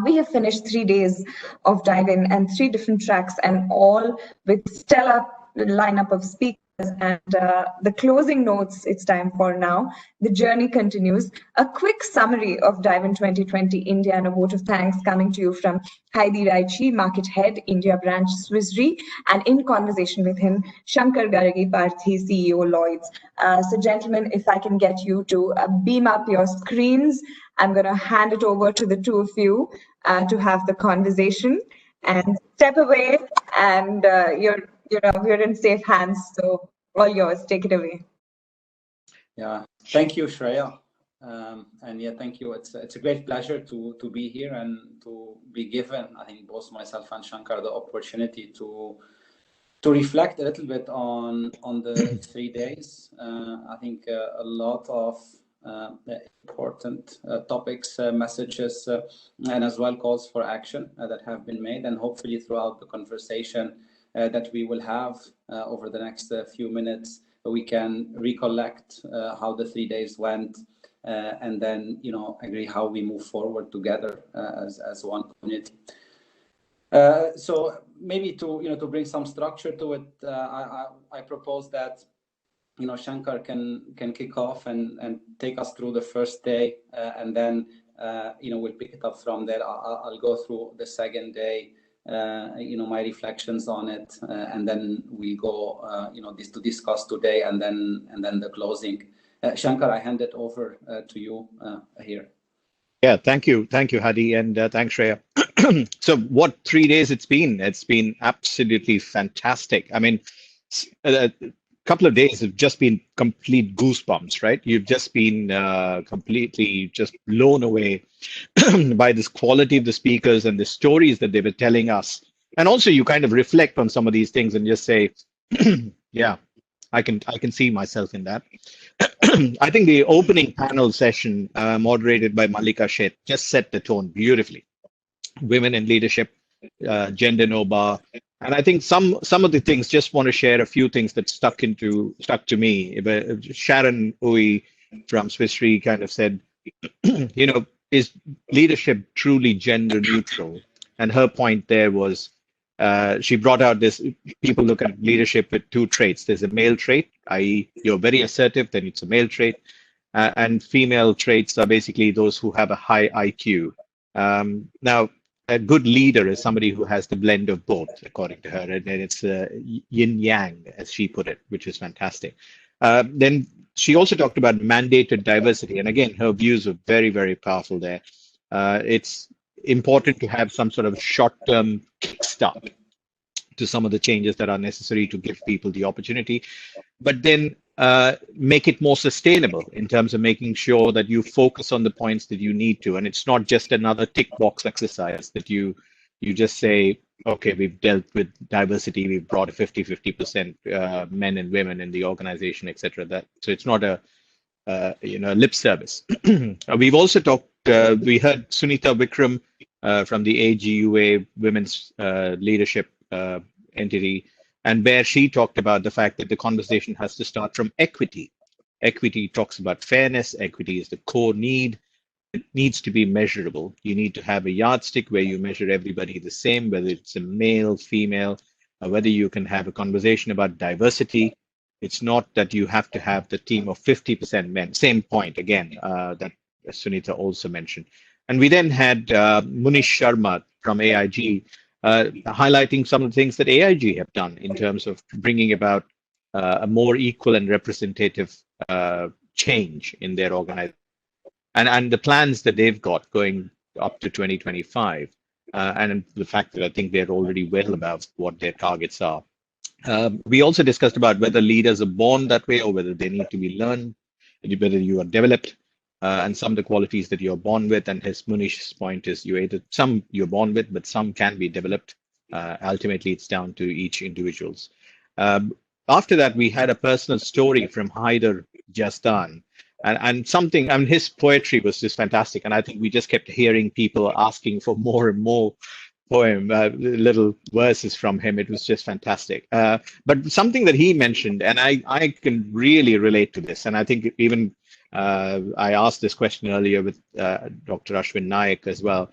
We have finished 3 days of dive-in and 3 different tracks, and all with stellar lineup of speakers. And the closing notes it's time for now. The journey continues. A quick summary of Dive-in 2020 India and a vote of thanks coming to you from Heidi Raichi, Market Head, India Branch Swiss Re, and in conversation with him, Shankar Garagi Parthi, CEO Lloyd's. So gentlemen, if I can get you to beam up your screens, I'm going to hand it over to the two of you to have the conversation, and step away, and you're in safe hands. So all yours. Take it away. Yeah, thank you, Shreya. And yeah, thank you. It's a great pleasure to be here and to be given, I think, both myself and Shankar the opportunity to reflect a little bit on the 3 days. I think a lot of important topics, messages, and as well calls for action that have been made, and hopefully throughout the conversation that we will have over the next few minutes, we can recollect how the 3 days went, and then agree how we move forward together as one community. So maybe to bring some structure to it, I propose that Shankar can kick off and take us through the first day, and then we'll pick it up from there. I'll go through the second day, my reflections on it, and then we go this to discuss today, and then the closing. Shankar, I hand it over to you here. Yeah, thank you, Hadi, and thanks, Shreya. So what 3 days it's been? It's been absolutely fantastic. I mean, a couple of days have just been complete goosebumps, right? You've just been completely just blown away by this quality of the speakers and the stories that they were telling us. And also you kind of reflect on some of these things and just say, yeah, I can see myself in that. I think the opening panel session moderated by Malika Sheth just set the tone beautifully. Women in leadership, gender no bar. And I think some of the things, just want to share a few things that stuck to me. Sharon Uy from Swiss Re kind of said, is leadership truly gender neutral? And her point there was, she brought out this, people look at leadership with two traits. There's a male trait, i.e. you're very assertive, then it's a male trait. And female traits are basically those who have a high IQ. Now, a good leader is somebody who has the blend of both, according to her, and it's yin yang, as she put it, which is fantastic. Then she also talked about mandated diversity, and again, her views are very, very powerful there. It's important to have some sort of short-term kickstart to some of the changes that are necessary to give people the opportunity, but then make it more sustainable in terms of making sure that you focus on the points that you need to. And it's not just another tick box exercise that you just say, okay, we've dealt with diversity, we've brought a 50-50% men and women in the organization, etc. So it's not a lip service. We've also talked, we heard Sunita Vikram from the AGUA Women's Leadership entity, and where she talked about the fact that the conversation has to start from equity. Equity talks about fairness. Equity is the core need. It needs to be measurable. You need to have a yardstick where you measure everybody the same, whether it's a male, female, or whether you can have a conversation about diversity. It's not that you have to have the team of 50% men. Same point, again, that Sunita also mentioned. And we then had Munish Sharma from AIG, highlighting some of the things that AIG have done in terms of bringing about a more equal and representative change in their organization, and the plans that they've got going up to 2025, and the fact that I think they're already well above what their targets are. We also discussed about whether leaders are born that way or whether they need to be learned, whether you are developed, and some of the qualities that you're born with. And his Munish's point is some you're born with, but some can be developed. Ultimately, it's down to each individual's. After that, we had a personal story from Haider Jasdan, and something. I mean, his poetry was just fantastic, and I think we just kept hearing people asking for more and more little verses from him. It was just fantastic. But something that he mentioned, and I can really relate to this, and I think even I asked this question earlier with Dr. Ashwin Naik as well.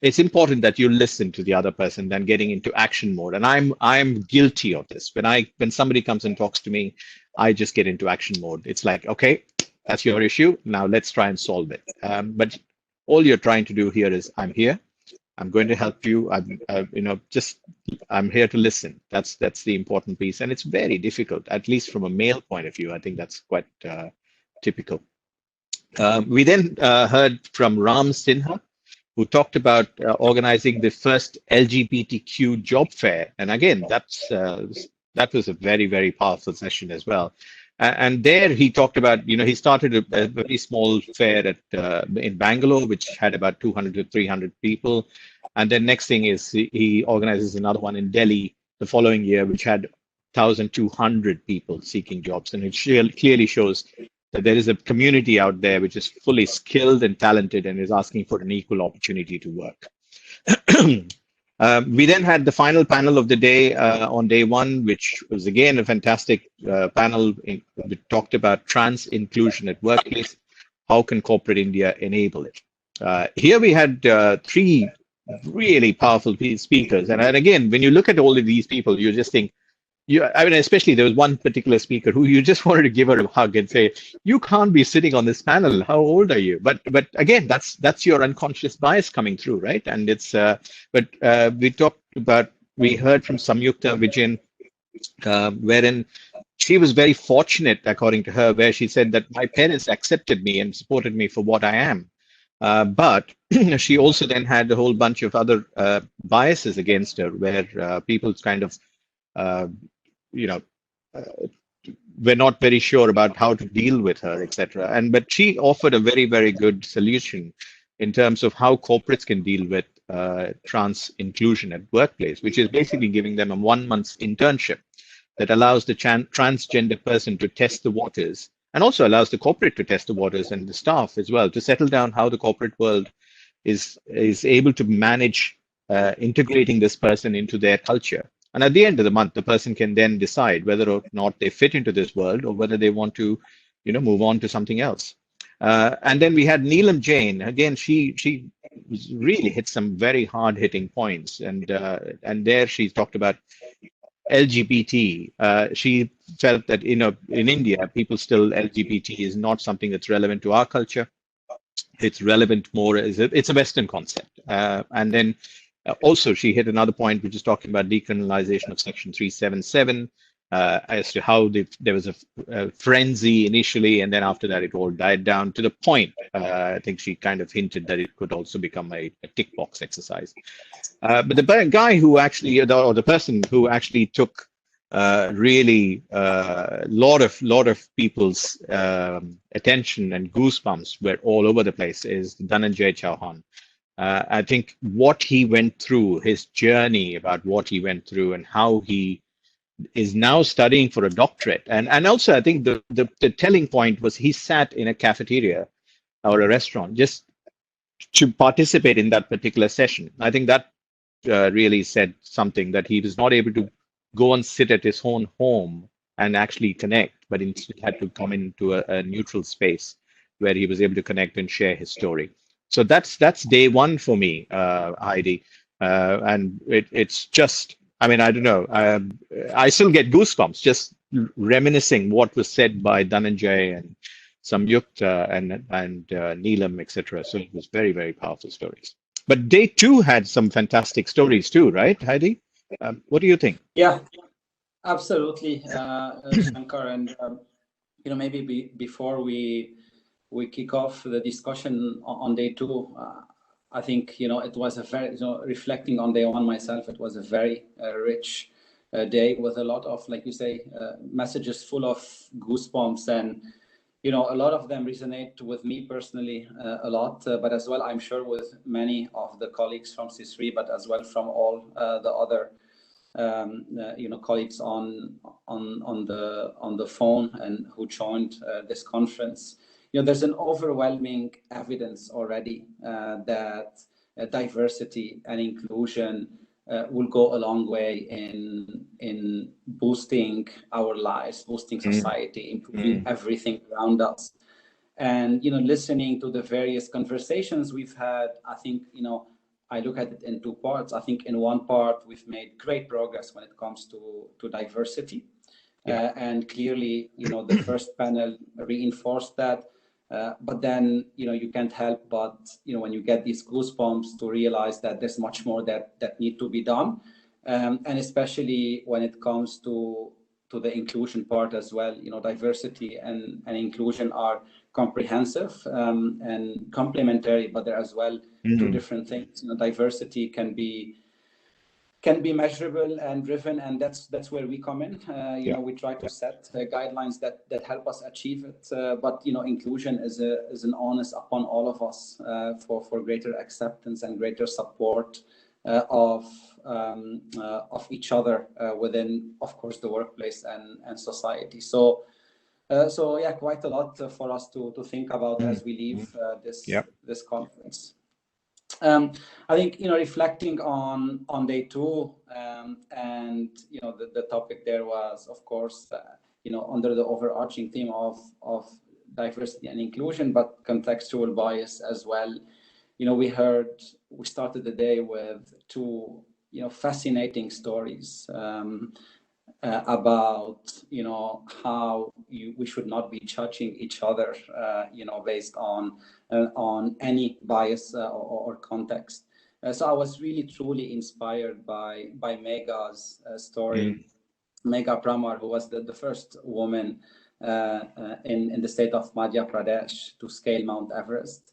it's important that you listen to the other person than getting into action mode. And I'm guilty of this. When somebody comes and talks to me, I just get into action mode. It's like, okay, that's your issue. Now let's try and solve it. But all you're trying to do here is, I'm here. I'm going to help you. I'm here to listen. That's the important piece, and it's very difficult, at least from a male point of view. I think that's quite typical. We then heard from Ram Sinha, who talked about organizing the first LGBTQ job fair, and again, that was a very, very powerful session as well. And there he talked about, he started a very small fair in Bangalore, which had about 200 to 300 people. And then next thing is he organizes another one in Delhi the following year, which had 1,200 people seeking jobs. And it clearly shows that there is a community out there which is fully skilled and talented and is asking for an equal opportunity to work. We then had the final panel of the day on day one, which was again a fantastic panel. We talked about trans inclusion at workplace. How can corporate India enable it? Here we had three really powerful speakers. And again, when you look at all of these people, you just think, especially there was one particular speaker who you just wanted to give her a hug and say, you can't be sitting on this panel. How old are you? But again, that's your unconscious bias coming through, right? And it's we heard from Samyukta Vijayan, wherein she was very fortunate, according to her, where she said that my parents accepted me and supported me for what I am. But she also then had a whole bunch of other biases against her, where people kind of we're not very sure about how to deal with her, etc. But she offered a very, very good solution in terms of how corporates can deal with trans inclusion at workplace, which is basically giving them a 1 month internship that allows the transgender person to test the waters, and also allows the corporate to test the waters and the staff as well, to settle down how the corporate world is able to manage integrating this person into their culture. And at the end of the month, the person can then decide whether or not they fit into this world, or whether they want to, move on to something else. And then we had Neelam Jain. Again, she really hit some very hard-hitting points, and there she talked about LGBT. She felt that in India, people still, LGBT is not something that's relevant to our culture. It's relevant more as it's a Western concept. And then also, she hit another point, which is talking about decriminalization of Section 377, as to how there was a frenzy initially, and then after that, it all died down to the point. I think she kind of hinted that it could also become a tick box exercise. But the guy who actually, or the person who actually took really lot of people's attention and goosebumps were all over the place is Dhananjay Chauhan. I think what he went through, his journey about what he went through, and how he is now studying for a doctorate. And also, I think the telling point was he sat in a cafeteria or a restaurant just to participate in that particular session. I think that really said something, that he was not able to go and sit at his own home and actually connect, but instead had to come into a neutral space where he was able to connect and share his story. So that's day one for me, Heidi, and it's just, I don't know, I still get goosebumps just reminiscing what was said by Dhananjay and Samyukta and Neelam, etc. So it was very, very powerful stories. But day two had some fantastic stories too, right, Heidi? What do you think? Yeah, absolutely, Shankar. And maybe before we kick off the discussion on day two, I think it was a very, reflecting on day one myself, it was a very rich day with a lot of, like you say, messages full of goosebumps, and a lot of them resonate with me personally a lot, but as well I'm sure with many of the colleagues from CIS3, but as well from all the other colleagues on the phone and who joined this conference. There's an overwhelming evidence already that diversity and inclusion will go a long way in boosting our lives, boosting society, improving everything around us. And listening to the various conversations we've had, I think I look at it in two parts. I think in one part, we've made great progress when it comes to diversity. And clearly, the first panel reinforced that. But then, you can't help but, when you get these goosebumps to realize that there's much more that need to be done. And especially when it comes to the inclusion part as well, diversity and inclusion are comprehensive and complementary, but they're as well two different things. Diversity can be measurable and driven, and that's where we come in. We try to set guidelines that help us achieve it. But inclusion is an onus upon all of us for greater acceptance and greater support of each other within, of course, the workplace and society. So yeah, quite a lot for us to think about as we leave this conference. I think, reflecting on day two, and, the topic there was, of course, under the overarching theme of diversity and inclusion, but contextual bias as well. We started the day with two, fascinating stories about, how we should not be judging each other, based on any bias or context. So I was really truly inspired by Megha's story. Megha Pramar, who was the first woman in the state of Madhya Pradesh to scale Mount Everest.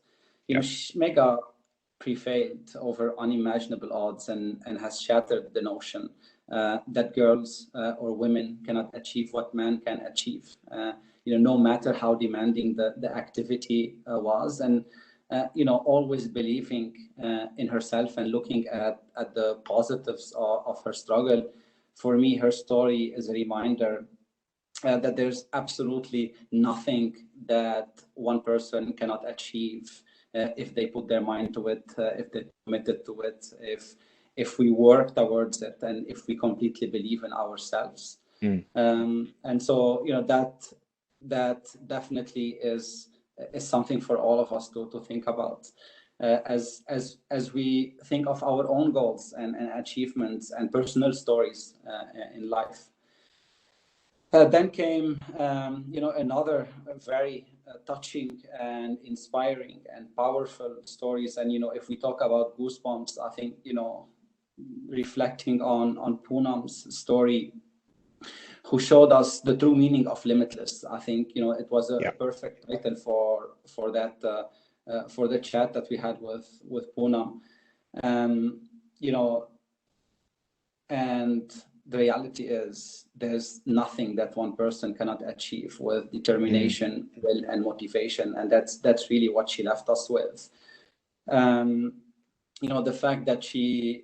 Megha prevailed over unimaginable odds and has shattered the notion that girls or women cannot achieve what men can achieve, no matter how demanding the activity was, and always believing in herself and looking at the positives of her struggle. For me, her story is a reminder that there's absolutely nothing that one person cannot achieve if they put their mind to it, if they're committed to it, if we work towards it, and if we completely believe in ourselves. And so, that definitely is something for all of us to think about as we think of our own goals and achievements and personal stories in life. Then came, another very touching and inspiring and powerful stories. And, if we talk about goosebumps, I think, reflecting on Poonam's story, who showed us the true meaning of limitless. I think, it was a perfect title for that, for the chat that we had with Poonam. And the reality is there's nothing that one person cannot achieve with determination, will, and motivation. And that's really what she left us with. The fact that she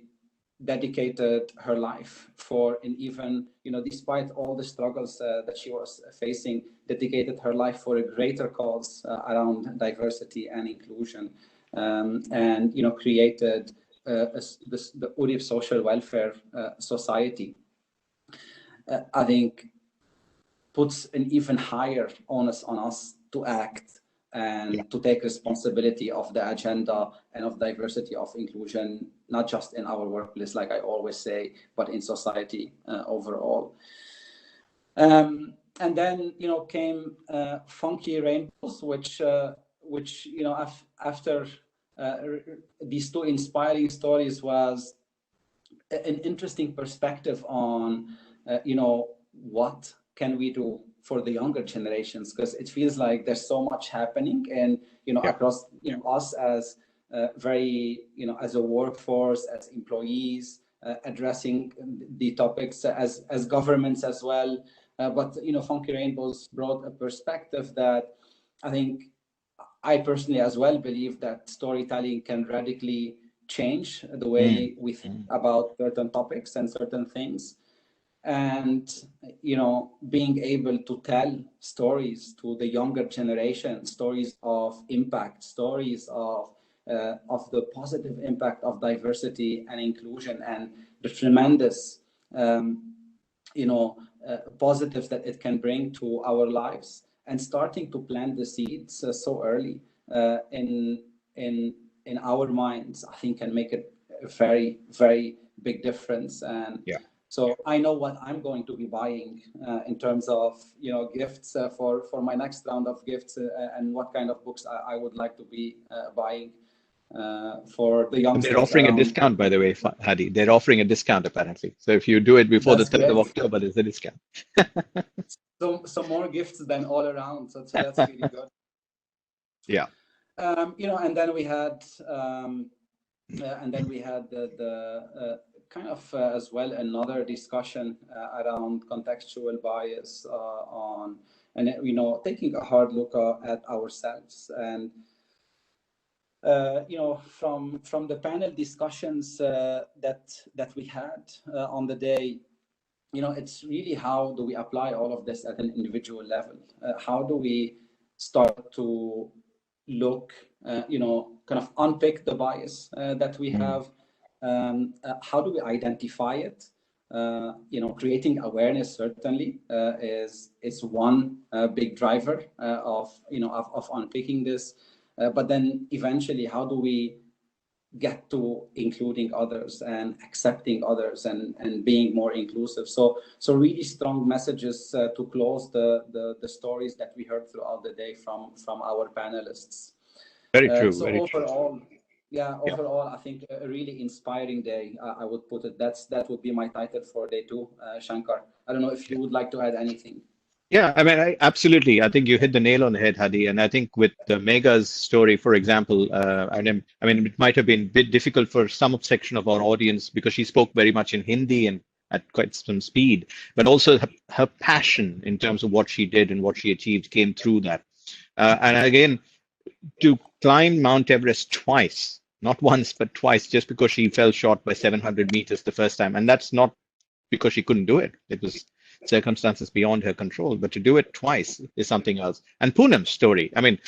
dedicated her life for, and even, despite all the struggles that she was facing, dedicated her life for a greater cause around diversity and inclusion, and, created the Urib Social Welfare Society. I think puts an even higher onus on us to act and to take responsibility of the agenda and of diversity, of inclusion, not just in our workplace, like I always say, but in society overall. And then, came Funky Rainbows, which after these two inspiring stories was an interesting perspective on, what can we do for the younger generations, because it feels like there's so much happening, and across us as very as a workforce, as employees, addressing the topics as governments as well. But Funky Rainbows brought a perspective that I think I personally as well believe that storytelling can radically change the way we think about certain topics and certain things. And, being able to tell stories to the younger generation, stories of impact, stories of the positive impact of diversity and inclusion, and the tremendous, positives that it can bring to our lives, and starting to plant the seeds so early in our minds, I think can make a very, very big difference. And yeah. So I know what I'm going to be buying in terms of, gifts for my next round of gifts, and what kind of books I would like to be buying for the youngsters. They're offering a discount, by the way, Hadi. They're offering a discount apparently. So if you do it before the 3rd of October, there's a discount. So more gifts than all around. So that's really good. Yeah. And then we had the kind of as well another discussion around contextual bias taking a hard look at ourselves. And from the panel discussions that we had on the day, it's really how do we apply all of this at an individual level? How do we start to look, kind of unpick the bias that we have? How do we identify it? Creating awareness certainly is one big driver of unpicking this. But then eventually, how do we get to including others and accepting others and being more inclusive? So really strong messages to close the stories that we heard throughout the day from our panelists. Very true. So very overall, true. Overall, I think a really inspiring day. I would put it. That would be my title for day 2, Shankar. I don't know if you would like to add anything. Yeah, I mean, absolutely. I think you hit the nail on the head, Hadi. And I think with Megha's story, for example, I mean, it might have been a bit difficult for some section of our audience because she spoke very much in Hindi and at quite some speed, but also her passion in terms of what she did and what she achieved came through that. And again, to climb Mount Everest twice, not once, but twice, just because she fell short by 700 meters the first time. And that's not because she couldn't do it. It was circumstances beyond her control, but to do it twice is something else. And Poonam's story, I mean,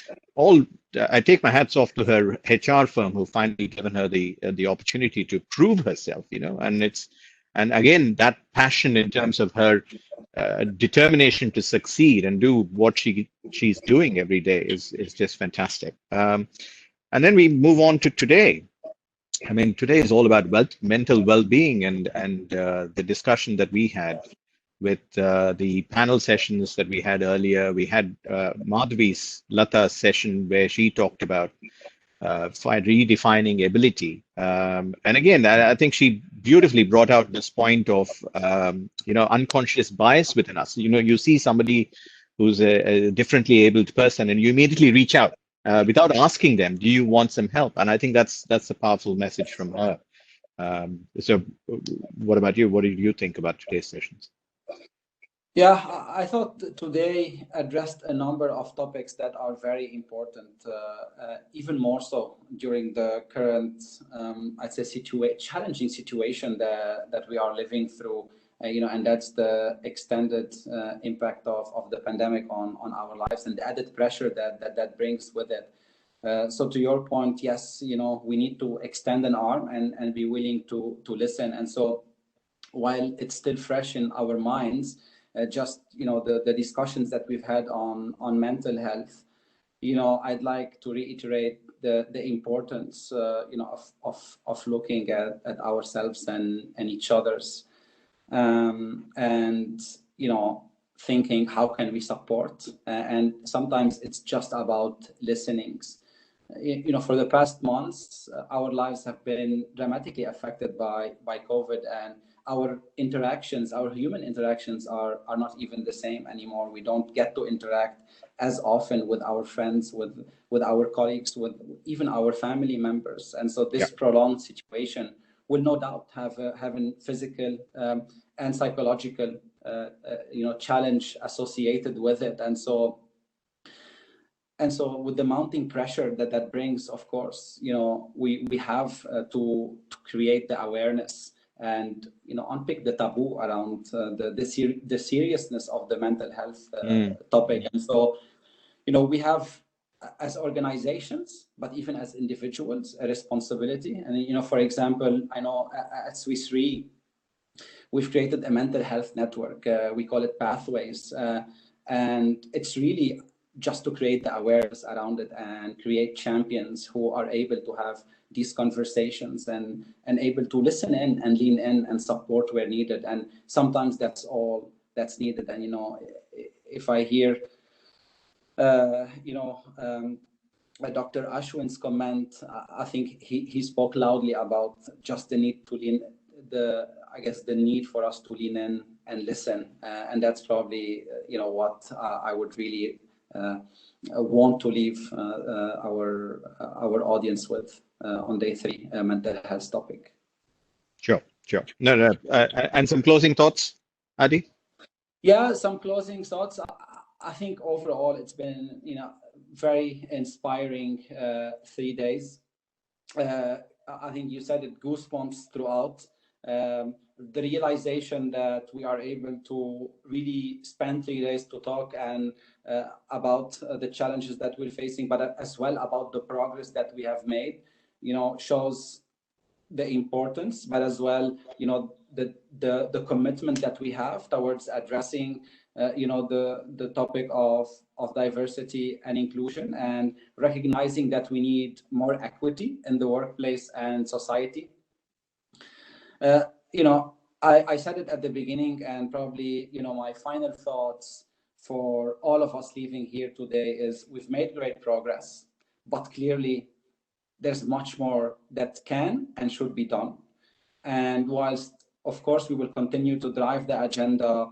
I take my hats off to her HR firm who finally given her the opportunity to prove herself, and again, that passion in terms of her determination to succeed and do what she's doing every day is just fantastic. And then we move on to today. I mean, today is all about mental well-being and the discussion that we had with the panel sessions that we had earlier. We had Madhvi's Lata's session where she talked about redefining ability. And again, I think she beautifully brought out this point of, unconscious bias within us. You see somebody who's a differently abled person and you immediately reach out without asking them, do you want some help? And I think that's a powerful message from her. So what about you? What did you think about today's sessions? Yeah, I thought today addressed a number of topics that are very important, even more so during the current, I'd say, challenging situation that we are living through, and that's the extended impact of the pandemic on our lives and the added pressure that brings with it. So to your point, yes, we need to extend an arm and be willing to listen. And so while it's still fresh in our minds, the discussions that we've had on mental health, I'd like to reiterate the importance, of looking at ourselves and each other's, and thinking how can we support, and sometimes it's just about listenings. For the past months, our lives have been dramatically affected by COVID, and our human interactions are not even the same anymore. We don't get to interact as often with our friends, with our colleagues, with even our family members. And so this prolonged situation will no doubt have a physical and psychological challenge associated with it. And so with the mounting pressure that brings, of course, we have to create the awareness and unpick the taboo around the seriousness of the mental health topic. And so we have, as organizations, but even as individuals, a responsibility. And for example, I know at Swiss Re we've created a mental health network. We call it Pathways, and it's really just to create the awareness around it and create champions who are able to have these conversations and able to listen in and lean in and support where needed. And sometimes that's all that's needed. And, you know, if I hear, Dr. Ashwin's comment, I think he spoke loudly about just the need to lean, the need for us to lean in and listen. And that's probably, what I would really want to leave our audience with on day 3, mental health topic. Sure. No. And some closing thoughts, Adi? Yeah, some closing thoughts. I think overall it's been, very inspiring 3 days. I think you said it, goosebumps throughout. The realization that we are able to really spend 3 days to talk and about the challenges that we're facing, but as well about the progress that we have made, shows the importance, but as well, the commitment that we have towards addressing the topic of diversity and inclusion, and recognizing that we need more equity in the workplace and society. I said it at the beginning, and probably, my final thoughts for all of us leaving here today is we've made great progress, but clearly there's much more that can and should be done. And whilst, of course, we will continue to drive the agenda,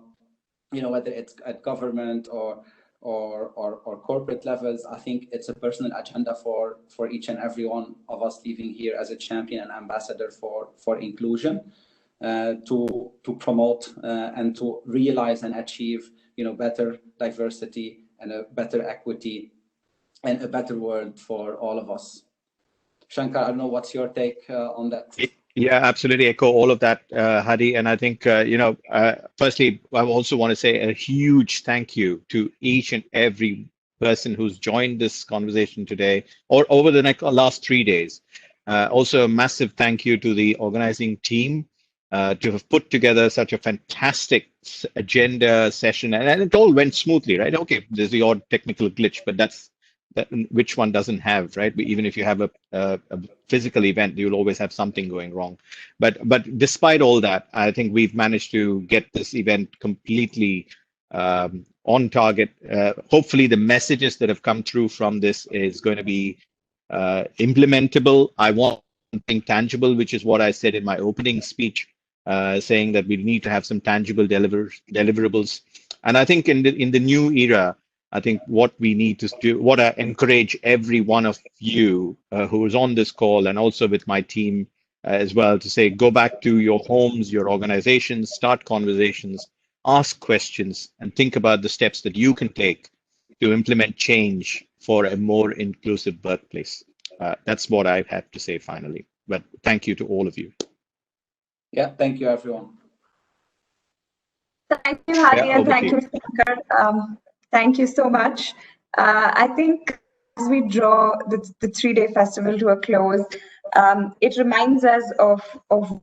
whether it's at government or corporate levels, I think it's a personal agenda for each and every one of us leaving here as a champion and ambassador for inclusion, to promote and to realize and achieve, better diversity and a better equity and a better world for all of us. Shankar, I don't know, what's your take on that? Yeah, absolutely echo all of that, Hadi. And I think, firstly, I also want to say a huge thank you to each and every person who's joined this conversation today or over the last 3 days. Also, a massive thank you to the organizing team to have put together such a fantastic agenda session. And it all went smoothly, right? Okay, there's the odd technical glitch, but that's which one doesn't have, right? Even if you have a physical event, you'll always have something going wrong. But despite all that, I think we've managed to get this event completely on target. Hopefully, the messages that have come through from this is going to be implementable. I want something tangible, which is what I said in my opening speech, saying that we need to have some tangible deliverables. And I think in the new era, I think what we need to do, what I encourage every one of you who is on this call, and also with my team as well, to say, go back to your homes, your organizations, start conversations, ask questions, and think about the steps that you can take to implement change for a more inclusive workplace. That's what I have to say finally. But thank you to all of you. Yeah, thank you, everyone. Thank you, Hadi, and thank you, Shankar. Thank you so much. I think as we draw the 3-day festival to a close, it reminds us of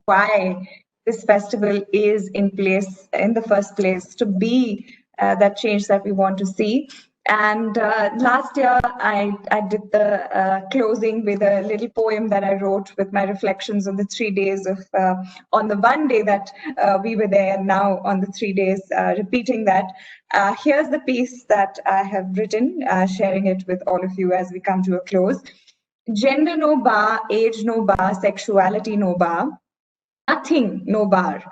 why this festival is in place in the first place, to be that change that we want to see. And last year, I did the closing with a little poem that I wrote with my reflections on the 3 days of, on the one day that we were there, and now on the 3 days, repeating that. Here's the piece that I have written, sharing it with all of you as we come to a close. Gender no bar, age no bar, sexuality no bar, nothing no bar.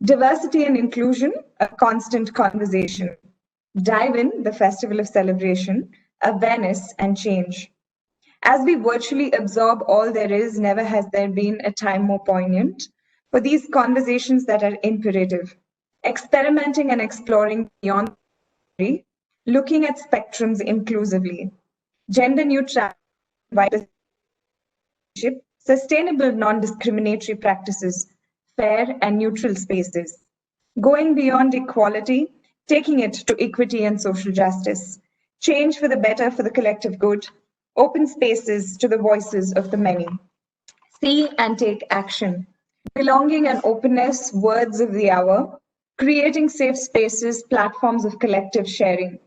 Diversity and inclusion, a constant conversation. Dive in, the festival of celebration, awareness and change. As we virtually absorb all there is, never has there been a time more poignant for these conversations that are imperative, experimenting and exploring beyond theory, looking at spectrums inclusively, gender neutral, sustainable non-discriminatory practices, fair and neutral spaces, going beyond equality, taking it to equity and social justice, change for the better for the collective good, open spaces to the voices of the many, see and take action, belonging and openness, words of the hour, creating safe spaces, platforms of collective sharing,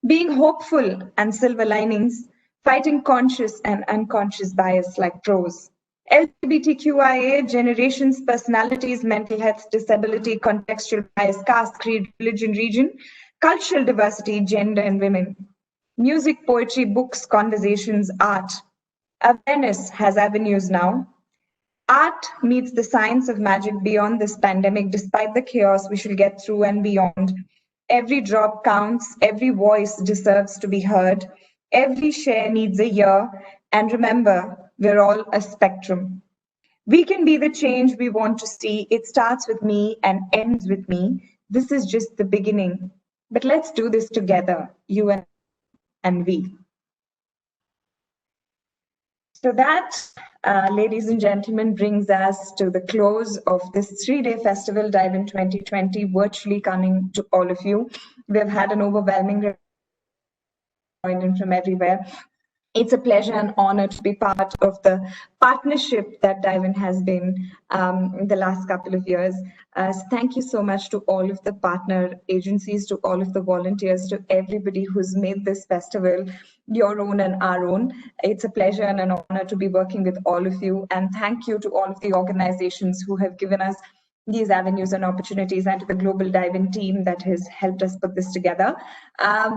being hopeful and silver linings, fighting conscious and unconscious bias like pros, LGBTQIA, generations, personalities, mental health, disability, contextual bias, caste, creed, religion, region, cultural diversity, gender, and women. Music, poetry, books, conversations, art. Awareness has avenues now. Art meets the science of magic beyond this pandemic, despite the chaos we shall get through and beyond. Every drop counts, every voice deserves to be heard, every share needs a year, and remember, we're all a spectrum. We can be the change we want to see. It starts with me and ends with me. This is just the beginning. But let's do this together, you and we. So that, ladies and gentlemen, brings us to the close of this 3-day festival, Dive in 2020, virtually coming to all of you. We've had an overwhelming response from everywhere. It's a pleasure and honor to be part of the partnership that Dive in has been in the last couple of years. So thank you so much to all of the partner agencies, to all of the volunteers, to everybody who's made this festival your own and our own. It's a pleasure and an honor to be working with all of you. And thank you to all of the organizations who have given us these avenues and opportunities, and to the Global Dive-In team that has helped us put this together.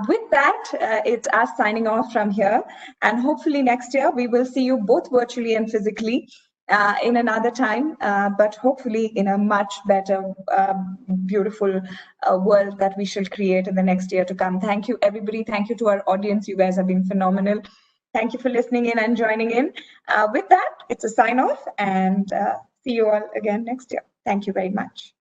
With that, it's us signing off from here, and hopefully next year we will see you both virtually and physically in another time, but hopefully in a much better, beautiful world that we shall create in the next year to come. Thank you, everybody. Thank you to our audience. You guys have been phenomenal. Thank you for listening in and joining in. With that, it's a sign off, and see you all again next year. Thank you very much.